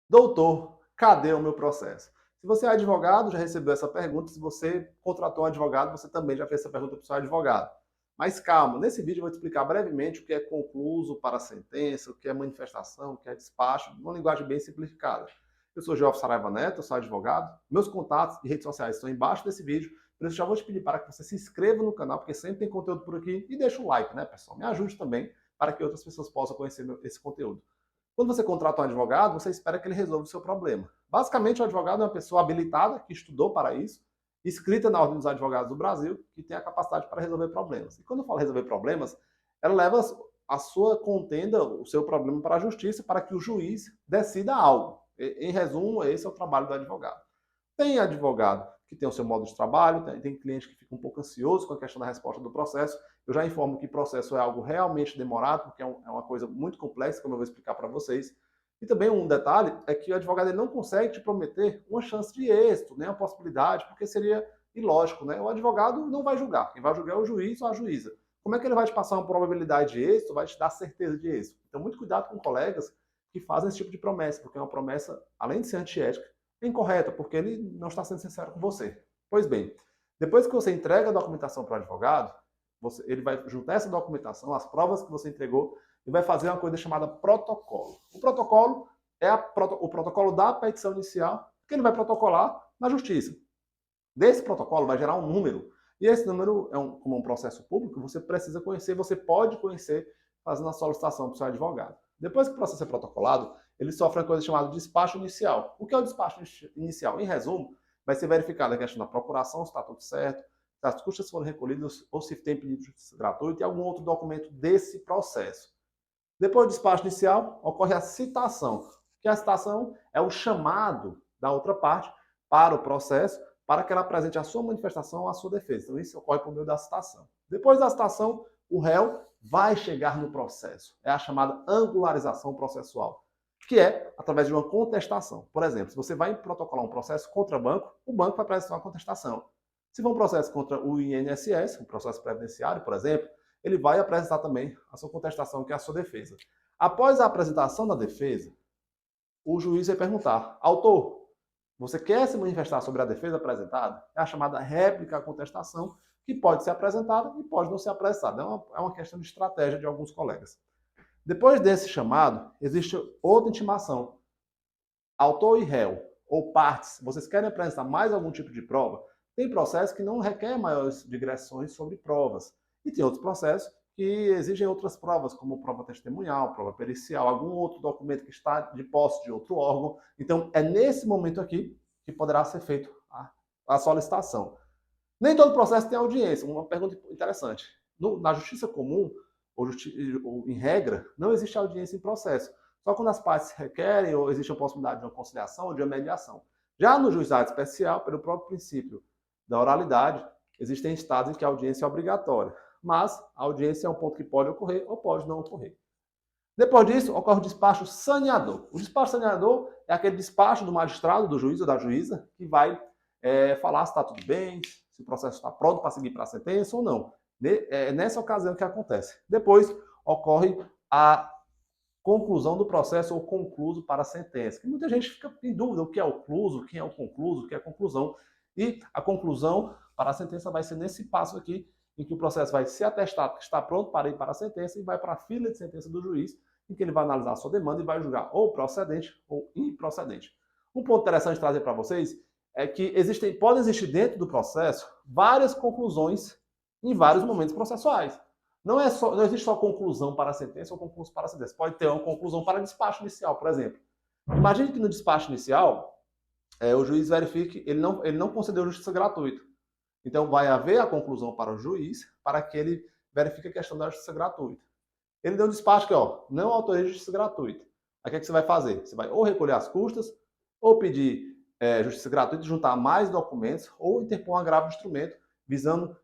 Doutor, cadê o meu processo? Se você é advogado, já recebeu essa pergunta. Se você contratou um advogado, você também já fez essa pergunta para o seu advogado. Mas calma, nesse vídeo eu vou te explicar brevemente o que é concluso para a sentença, o que é manifestação, o que é despacho, de uma linguagem bem simplificada. Eu sou Geoff Saraiva Neto, eu sou advogado. Meus contatos e redes sociais estão embaixo desse vídeo. Por isso, já vou te pedir para que você se inscreva no canal, porque sempre tem conteúdo por aqui. E deixa o like, né, pessoal? Me ajude também para que outras pessoas possam conhecer esse conteúdo. Quando você contrata um advogado, você espera que ele resolva o seu problema. Basicamente, o advogado é uma pessoa habilitada, que estudou para isso, inscrita na Ordem dos Advogados do Brasil, que tem a capacidade para resolver problemas. E quando eu falo resolver problemas, ela leva a sua contenda, o seu problema para a justiça, para que o juiz decida algo. Em resumo, esse é o trabalho do advogado. Tem advogado que tem o seu modo de trabalho, tem cliente que fica um pouco ansioso com a questão da resposta do processo. Eu já informo que processo é algo realmente demorado, porque é uma coisa muito complexa, como eu vou explicar para vocês. E também um detalhe é que o advogado ele não consegue te prometer uma chance de êxito, nem uma possibilidade, porque seria ilógico, né? O advogado não vai julgar, quem vai julgar é o juiz ou a juíza. Como é que ele vai te passar uma probabilidade de êxito, vai te dar certeza de êxito? Então, muito cuidado com colegas que fazem esse tipo de promessa, porque é uma promessa, além de ser antiética, é incorreta, porque ele não está sendo sincero com você. Pois bem, depois que você entrega a documentação para o advogado, ele vai juntar essa documentação, as provas que você entregou, e vai fazer uma coisa chamada protocolo. O protocolo é o protocolo da petição inicial, que ele vai protocolar na justiça. Desse protocolo vai gerar um número, e esse número, como um processo público, você precisa conhecer, você pode conhecer fazendo a solicitação para o seu advogado. Depois que o processo é protocolado, ele sofre uma coisa chamada despacho inicial. O que é o despacho inicial? Em resumo, vai ser verificada a questão da procuração, se está tudo certo, se as custas foram recolhidas ou se tem pedido de justiça gratuita e algum outro documento desse processo. Depois do despacho inicial, ocorre a citação, que a citação é o chamado da outra parte para o processo, para que ela apresente a sua manifestação ou a sua defesa. Então, isso ocorre por meio da citação. Depois da citação, o réu vai chegar no processo. É a chamada angularização processual, que é através de uma contestação. Por exemplo, se você vai protocolar um processo contra o banco vai apresentar uma contestação. Se for um processo contra o INSS, um processo previdenciário, por exemplo, ele vai apresentar também a sua contestação, que é a sua defesa. Após a apresentação da defesa, o juiz vai perguntar: autor, você quer se manifestar sobre a defesa apresentada? É a chamada réplica à contestação, que pode ser apresentada e pode não ser apresentada. É uma questão de estratégia de alguns colegas. Depois desse chamado, existe outra intimação. Autor e réu, ou partes, vocês querem apresentar mais algum tipo de prova? Tem processos que não requerem maiores digressões sobre provas. E tem outros processos que exigem outras provas, como prova testemunhal, prova pericial, algum outro documento que está de posse de outro órgão. Então, é nesse momento aqui que poderá ser feita a solicitação. Nem todo processo tem audiência. Uma pergunta interessante. Na justiça comum, ou em regra, não existe audiência em processo. Só quando as partes requerem ou existe a possibilidade de uma conciliação ou de uma mediação. Já no juizado especial, pelo próprio princípio da oralidade, existem estados em que a audiência é obrigatória. Mas a audiência é um ponto que pode ocorrer ou pode não ocorrer. Depois disso, ocorre o despacho saneador. O despacho saneador é aquele despacho do magistrado, do juiz ou da juíza, que vai falar se está tudo bem, se o processo está pronto para seguir para a sentença ou não. É nessa ocasião que acontece. Depois ocorre a conclusão do processo ou concluso para a sentença. Que muita gente fica em dúvida o que é o cluso, quem é o concluso, o que é a conclusão. E a conclusão para a sentença vai ser nesse passo aqui, em que o processo vai ser atestado que está pronto para ir para a sentença e vai para a fila de sentença do juiz, em que ele vai analisar a sua demanda e vai julgar ou procedente ou improcedente. Um ponto interessante de trazer para vocês é que podem existir dentro do processo várias conclusões em vários momentos processuais. Não existe só conclusão para a sentença ou concurso para a sentença. Pode ter uma conclusão para despacho inicial, por exemplo. Imagine que no despacho inicial, o juiz verifique, ele não concedeu justiça gratuita. Então, vai haver a conclusão para o juiz, para que ele verifique a questão da justiça gratuita. Ele deu um despacho que, não autoriza justiça gratuita. Aí o que, é que você vai fazer? Você vai ou recolher as custas, ou pedir justiça gratuita, juntar mais documentos, ou interpor um agravo de instrumento, visando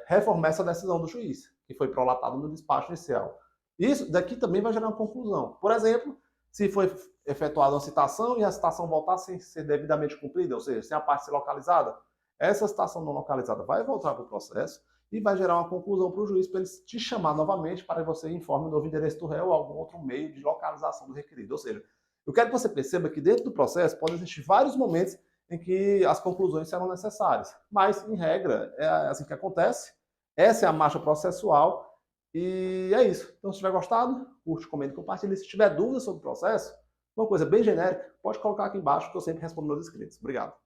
reformar essa decisão do juiz, que foi prolatada no despacho inicial. Isso daqui também vai gerar uma conclusão. Por exemplo, se foi efetuada uma citação e a citação voltar sem ser devidamente cumprida, ou seja, sem a parte ser localizada, essa citação não localizada vai voltar para o processo e vai gerar uma conclusão para o juiz para ele te chamar novamente para que você informe o novo endereço do réu ou algum outro meio de localização do requerido. Ou seja, Eu quero que você perceba que dentro do processo podem existir vários momentos em que as conclusões serão necessárias. Mas, em regra, é assim que acontece. Essa é a marcha processual e é isso. Então, se tiver gostado, curte, comente, compartilhe. Se tiver dúvidas sobre o processo, uma coisa bem genérica, pode colocar aqui embaixo que eu sempre respondo meus inscritos. Obrigado.